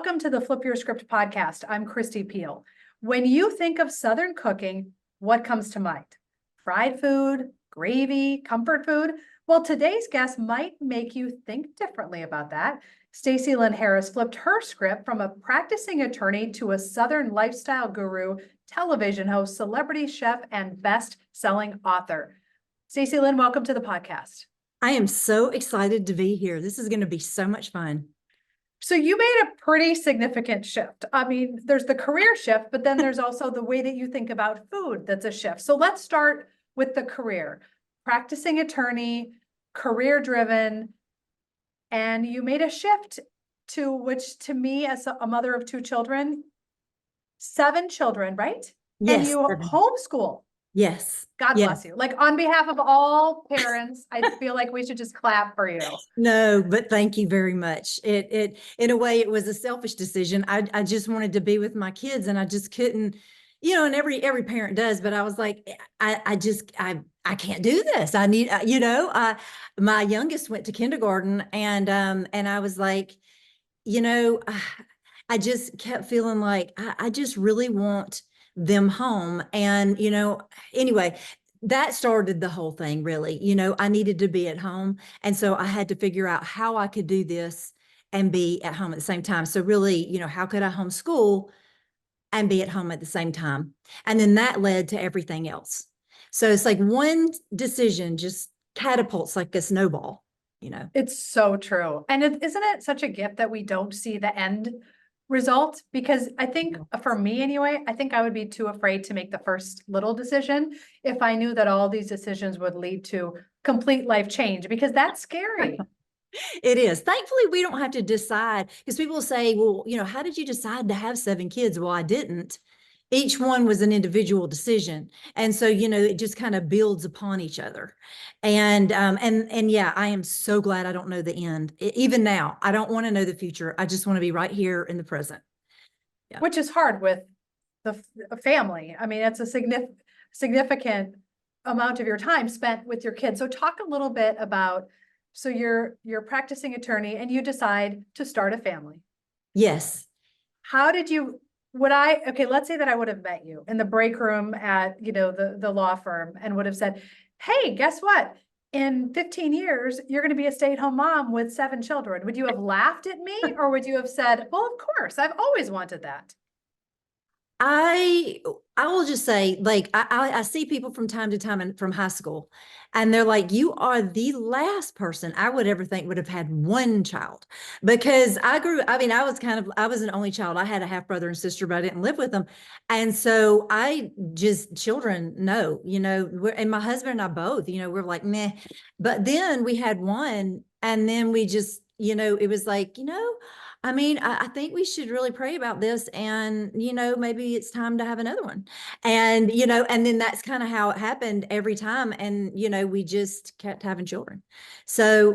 Welcome to the Flip Your Script podcast. I'm Kristi Piehl. When you think of Southern cooking, what comes to mind? Fried food, gravy, comfort food? Well, today's guest might make you think differently about that. Stacy Lyn Harris flipped her script from a practicing attorney to a Southern lifestyle guru, television host, celebrity chef, and best-selling author. Stacy Lyn, welcome to the podcast. I am so excited to be here. This is going to be so much fun. So you made a pretty significant shift. I mean, there's the career shift, but then there's also the way that you think about food that's a shift. So let's start with the career. Practicing attorney, career driven, and you made a shift to which, to me, as a mother of two children, 7 children, right? Yes. And you homeschool. Yes. God bless you. Like, on behalf of all parents, I feel like we should just clap for you. No, but thank you very much. It in a way, it was a selfish decision. I just wanted to be with my kids, and I just couldn't, and every parent does, but I was like, I can't do this. I need, my youngest went to kindergarten, and I was like, I just kept feeling like I just really want them home. And, anyway, that started the whole thing, really. I needed to be at home. And so I had to figure out how I could do this and be at home at the same time. So really, how could I homeschool and be at home at the same time? And then that led to everything else. So it's like one decision just catapults like a snowball, It's so true. And isn't it such a gift that we don't see the end result? Because I think, for me anyway, I think I would be too afraid to make the first little decision if I knew that all these decisions would lead to complete life change, because that's scary. It is. Thankfully, we don't have to decide, because people say, well, how did you decide to have 7 kids? Well, I didn't. Each one was an individual decision. And so, it just kind of builds upon each other. And yeah, I am so glad I don't know the end. Even now, I don't want to know the future. I just want to be right here in the present. Yeah. Which is hard with the family. I mean, it's a significant amount of your time spent with your kids. So talk a little bit about, so you're practicing attorney and you decide to start a family. Yes. How did you, okay, let's say that I would have met you in the break room at, the law firm, and would have said, hey, guess what? In 15 years, you're going to be a stay-at-home mom with 7 children. Would you have laughed at me, or would you have said, well, of course, I've always wanted that? I will just say, like, I see people from time to time from high school, and they're like, you are the last person I would ever think would have had 1 child, because I was an only child. I had a half brother and sister, but I didn't live with them. And so children, no, and my husband and I both, we're like, meh. But then we had 1, and then we just, it was like, I think we should really pray about this, and, maybe it's time to have another one. And, and then that's kind of how it happened every time. And, we just kept having children. So,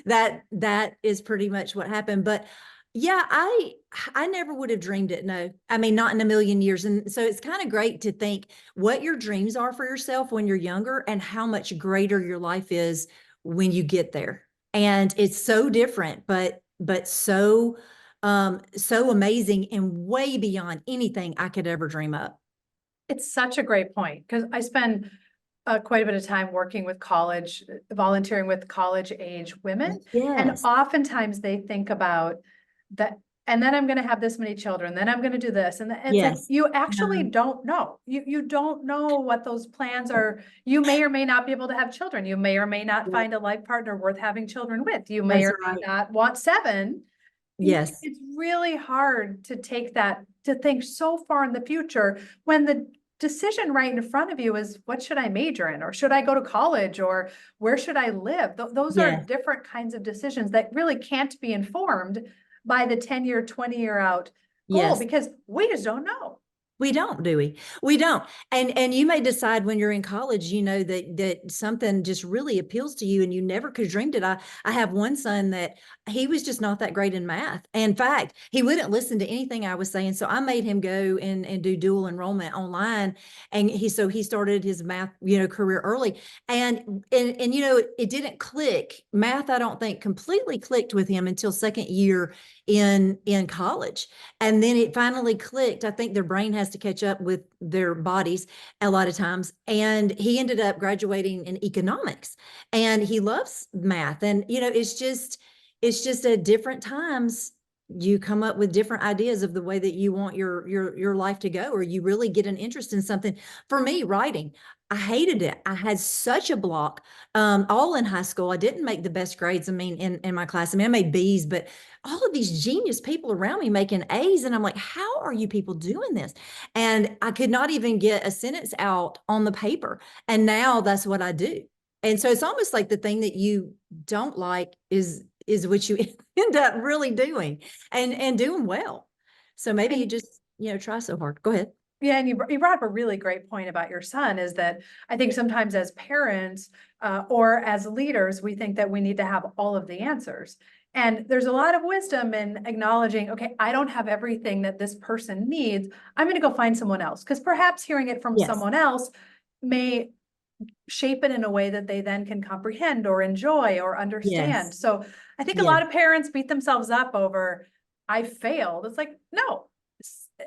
that is pretty much what happened. But yeah, I never would have dreamed it. No, I mean, not in a million years. And so it's kind of great to think what your dreams are for yourself when you're younger, and how much greater your life is when you get there. And it's so different, but so amazing, and way beyond anything I could ever dream up. It's such a great point, because I spend quite a bit of time working with volunteering with college age women. Yes. And oftentimes they think about that, and then I'm going to have this many children, then I'm going to do this. And it's Yes. like, you actually don't know. You don't know what those plans are. You may or may not be able to have children. You may or may not find a life partner worth having children with. You may or may not want 7. Yes. It's really hard to take that, to think so far in the future, when the decision right in front of you is, what should I major in? Or should I go to college? Or where should I live? Those are different kinds of decisions that really can't be informed by the 10-year, 20-year out goal, because we just don't know. We don't, do we? We don't. And you may decide when you're in college, you know, that something just really appeals to you and you never could have dreamed it. I have one son that he was just not that great in math. In fact, he wouldn't listen to anything I was saying. So I made him go and do dual enrollment online. And he started his math, you know, career early. And you know, it didn't click. Math, I don't think completely clicked with him until second year in college. And then it finally clicked. I think their brain has to catch up with their bodies a lot of times. And he ended up graduating in economics and he loves math. And, you know, it's just at different times you come up with different ideas of the way that you want your life to go, or you really get an interest in something. For me, writing, I hated it. I had such a block, all in high school. I didn't make the best grades. I mean, in my class, I mean, I made B's, but all of these genius people around me making A's. And I'm like, how are you people doing this? And I could not even get a sentence out on the paper. And now that's what I do. And so it's almost like the thing that you don't like is what you end up really doing and doing well. So maybe you just, you know, try so hard. Go ahead. Yeah, and you brought up a really great point about your son, is that I think sometimes as parents or as leaders, we think that we need to have all of the answers. And there's a lot of wisdom in acknowledging, okay, I don't have everything that this person needs. I'm going to go find someone else, because perhaps hearing it from Yes. someone else may shape it in a way that they then can comprehend or enjoy or understand. Yes. So I think a Yes. lot of parents beat themselves up over, I failed. It's like, no,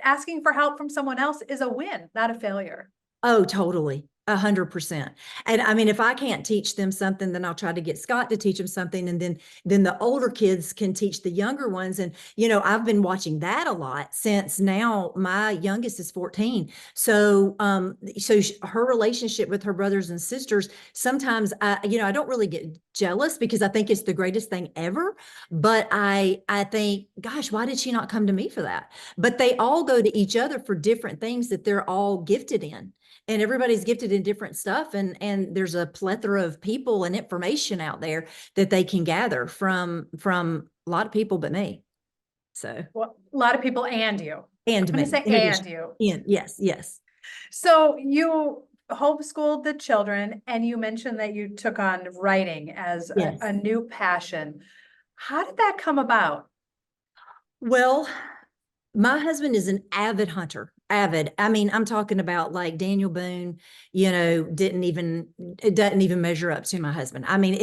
asking for help from someone else is a win, not a failure. Oh, totally. 100%. And I mean, if I can't teach them something, then I'll try to get Scott to teach them something. And then the older kids can teach the younger ones. And, you know, I've been watching that a lot since now my youngest is 14. So, her relationship with her brothers and sisters, sometimes you know, I don't really get jealous because I think it's the greatest thing ever. But I think, gosh, why did she not come to me for that? But they all go to each other for different things that they're all gifted in, and everybody's gifted in different stuff, and there's a plethora of people and information out there that they can gather from a lot of people but me. So, Well, a lot of people and you. and I'm going to me say in and addition. you. Yes. So you homeschooled the children, and you mentioned that you took on writing as Yes. a new passion. How did that come about? Well, my husband is an avid hunter. Avid. I mean, I'm talking about like Daniel Boone, you know, it doesn't even measure up to my husband. I mean,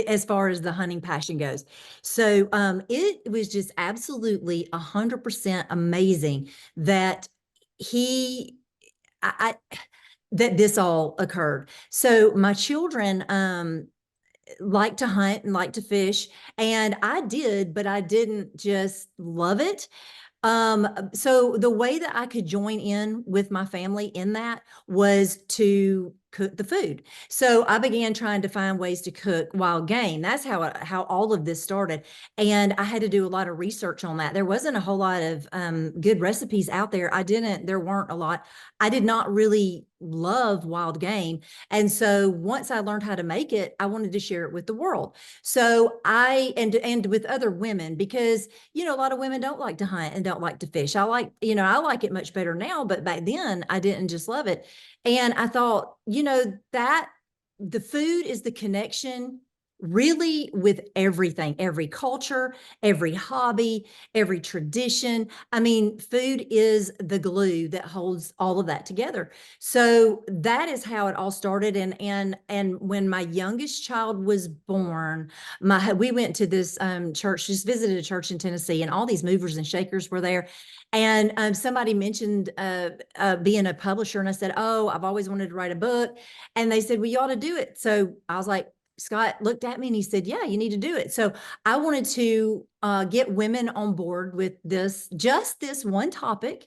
as far as the hunting passion goes. So it was just absolutely 100% amazing that he I that this all occurred. So my children like to hunt and like to fish, and I did, but I didn't just love it. So the way that I could join in with my family in that was to cook the food. So I began trying to find ways to cook wild game. That's how all of this started. And I had to do a lot of research on that. There wasn't a whole lot of good recipes out there. There weren't a lot. I did not really love wild game. And so once I learned how to make it, I wanted to share it with the world. So and with other women, because, you know, a lot of women don't like to hunt and don't like to fish. I like it much better now, but back then I didn't just love it. And I thought, you know, that the food is the connection really with everything, every culture, every hobby, every tradition. I mean, food is the glue that holds all of that together. So that is how it all started. And when my youngest child was born, we went to this church, just visited a church in Tennessee, and all these movers and shakers were there. And somebody mentioned being a publisher, and I said, "Oh, I've always wanted to write a book." And they said, "Well, you ought to do it." So I was like, Scott looked at me and he said, "Yeah, you need to do it." So I wanted to get women on board with just this one topic,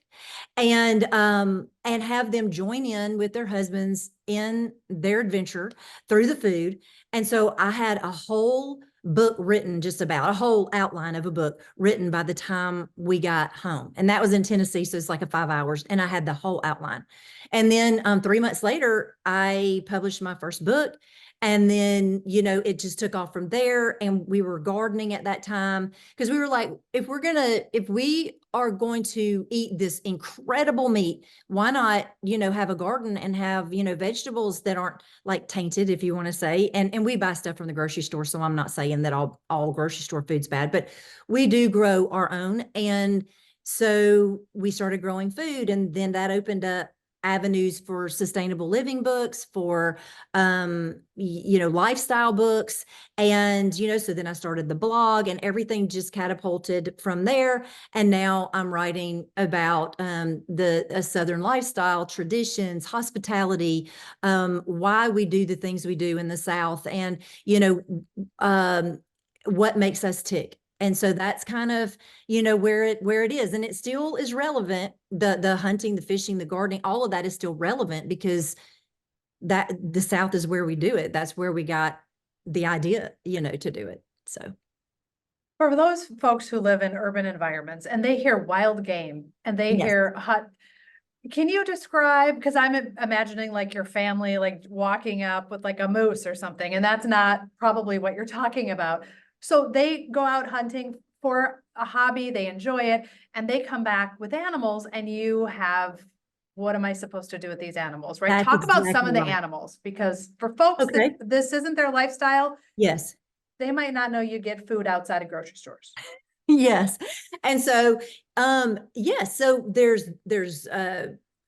and have them join in with their husbands in their adventure through the food. And so I had a whole book written, just about a whole outline of a book written by the time we got home. And that was in Tennessee. So it's like 5 hours. And I had the whole outline. And then 3 months later, I published my first book. And then, you know, it just took off from there. And we were gardening at that time because we were like, if we are going to eat this incredible meat, why not, you know, have a garden and have, you know, vegetables that aren't like tainted, if you want to say. And we buy stuff from the grocery store. So I'm not saying that all grocery store food's bad, but we do grow our own. And so we started growing food, and then that opened up avenues for sustainable living books, for you know, lifestyle books. And you know, so then I started the blog, and everything just catapulted from there. And now I'm writing about the Southern lifestyle, traditions, hospitality, why we do the things we do in the South, and you know, what makes us tick. And so that's kind of, you know, where it is. And it still is relevant. The hunting, the fishing, the gardening, all of that is still relevant because that the South is where we do it. That's where we got the idea, you know, to do it. So For those folks who live in urban environments and they hear wild game and they yes. hear can you describe, because I'm imagining like your family, like walking up with like a moose or something, and that's not probably what you're talking about. So they go out hunting for a hobby, they enjoy it, and they come back with animals, and you have, what am I supposed to do with these animals, right? That's Talk about some exactly of the right. animals, because for folks that Okay. this isn't their lifestyle, Yes. they might not know you get food outside of grocery stores. Yes. And so, yes, so there's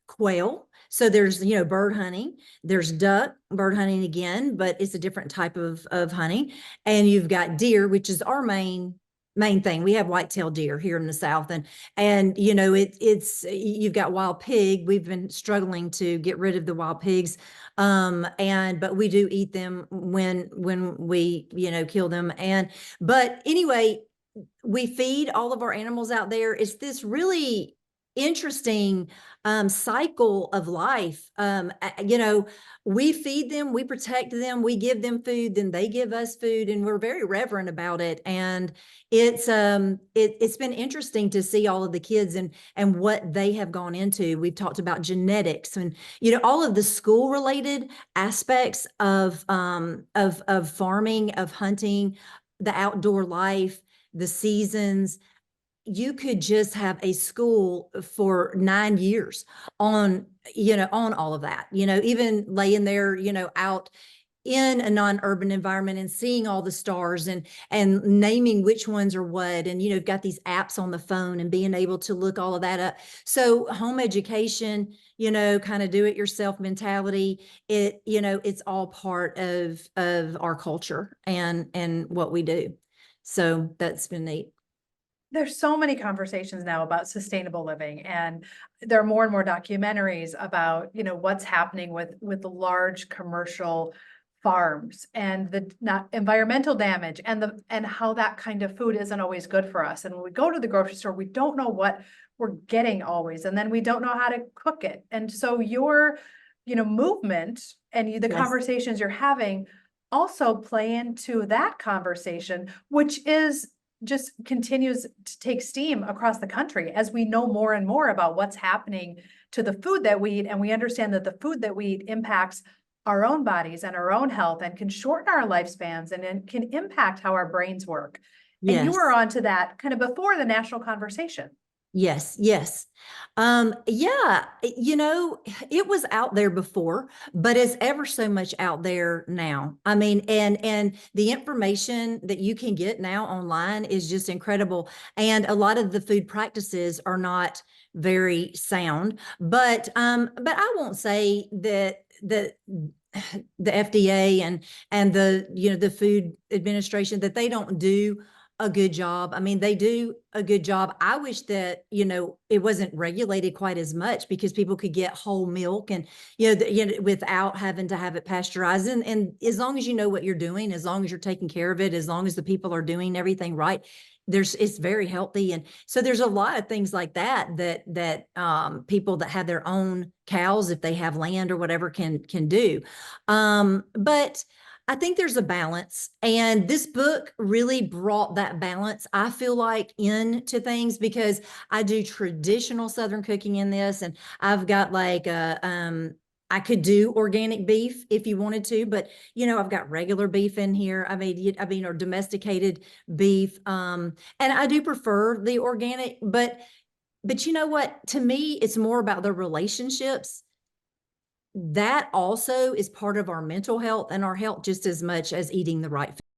quail. So there's, you know, bird hunting, there's duck, bird hunting again, but it's a different type of hunting. And you've got deer, which is our main thing. We have white-tailed deer here in the South. And you know, it's you've got wild pig. We've been struggling to get rid of the wild pigs. But we do eat them when we, you know, kill them. But anyway, we feed all of our animals out there. It's this really interesting cycle of life. You know, we feed them, we protect them, we give them food, then they give us food, and we're very reverent about it. And it's been interesting to see all of the kids and what they have gone into. We've talked about genetics and, you know, all of the school related aspects of farming, of hunting, the outdoor life, the seasons. You could just have a school for 9 years on, you know, on all of that, you know, even laying there, you know, out in a non-urban environment and seeing all the stars and naming which ones are what. And, you know, got these apps on the phone and being able to look all of that up. So home education, you know, kind of do it yourself mentality, you know, it's all part of our culture and what we do. So that's been neat. There's so many conversations now about sustainable living, and there are more and more documentaries about, you know, what's happening with the large commercial farms and the not environmental damage and how that kind of food isn't always good for us. And when we go to the grocery store, we don't know what we're getting always, and then we don't know how to cook it. And so your, you know, movement and the Yes. conversations you're having also play into that conversation, which is just continues to take steam across the country as we know more and more about what's happening to the food that we eat. And we understand that the food that we eat impacts our own bodies and our own health and can shorten our lifespans and it can impact how our brains work. And you Yes. were onto that kind of before the national conversation. Yes, yes. Yeah, you know, it was out there before, but it's ever so much out there now. I mean, and the information that you can get now online is just incredible. And a lot of the food practices are not very sound, but I won't say that the FDA and the, you know, the Food Administration, that they don't do a good job. I mean, they do a good job. I wish that, you know, it wasn't regulated quite as much because people could get whole milk and, you know, without having to have it pasteurized. And as long as you know what you're doing, as long as you're taking care of it, as long as the people are doing everything right, it's very healthy. And so there's a lot of things like that people that have their own cows, if they have land or whatever, can do. But I think there's a balance, and this book really brought that balance, I feel like, into things, because I do traditional Southern cooking in this, and I've got like I could do organic beef if you wanted to, but you know, I've got regular beef in here. Or domesticated beef. And I do prefer the organic, but you know what? To me, it's more about the relationships. That also is part of our mental health and our health just as much as eating the right food.